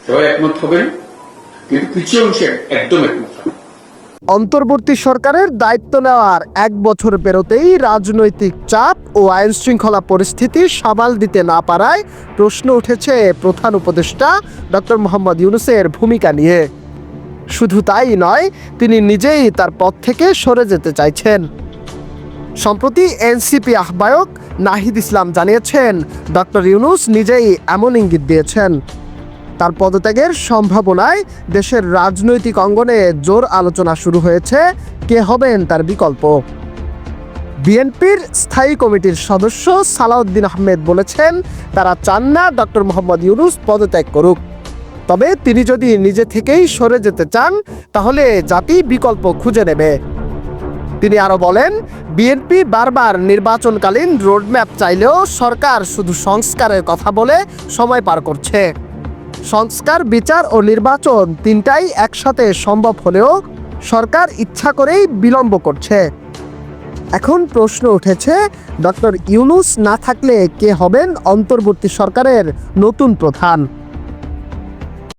সবাই একমত হবেন, কিন্তু কিছু অংশে একদম একমত হবে। অন্তর্বর্তী সরকারের দায়িত্ব নেওয়ার 1 বছর পেরোতেই রাজনৈতিক চাপ ও আইন শৃঙ্খলা পরিস্থিতি সামাল দিতে না পারায় প্রশ্ন উঠেছে প্রধান উপদেষ্টা ডক্টর মোহাম্মদ ইউনূসের ভূমিকা নিয়ে। শুধু তাই নয়, তিনি নিজেই তার পদ থেকে সরে যেতে চাইছেন। সম্প্রতি এনসিপি আহ্বায়ক নাহিদ ইসলাম জানিয়েছেন, ডক্টর ইউনূস নিজেই এমন ইঙ্গিত দিয়েছেন। তার পদত্যাগের সম্ভাবনায় দেশের রাজনৈতিক অঙ্গনে জোর আলোচনা শুরু হয়েছে কে হবেন তার বিকল্প। বিএনপির স্থায়ী কমিটির সদস্য সালাউদ্দিন আহমেদ বলেছেন, তারা চান না ডক্টর মোহাম্মদ ইউনূস পদত্যাগ করুক। তবে তিনি যদি নিজে থেকেই সরে যেতে চান, তাহলে জাতি বিকল্প খুঁজে নেবে। তিনি আরও বলেন, বিএনপি বারবার নির্বাচনকালীন রোডম্যাপ চাইলেও সরকার শুধু সংস্কারের কথা বলে সময় পার করছে। সংস্কার, বিচার ও নির্বাচন তিনটাই একসাথে সম্ভব হলেও সরকার ইচ্ছা করেই বিলম্ব করছে। এখন প্রশ্ন উঠেছে, ডক্টর ইউনূস না থাকলে কে হবেন অন্তর্বর্তী সরকারের নতুন প্রধান?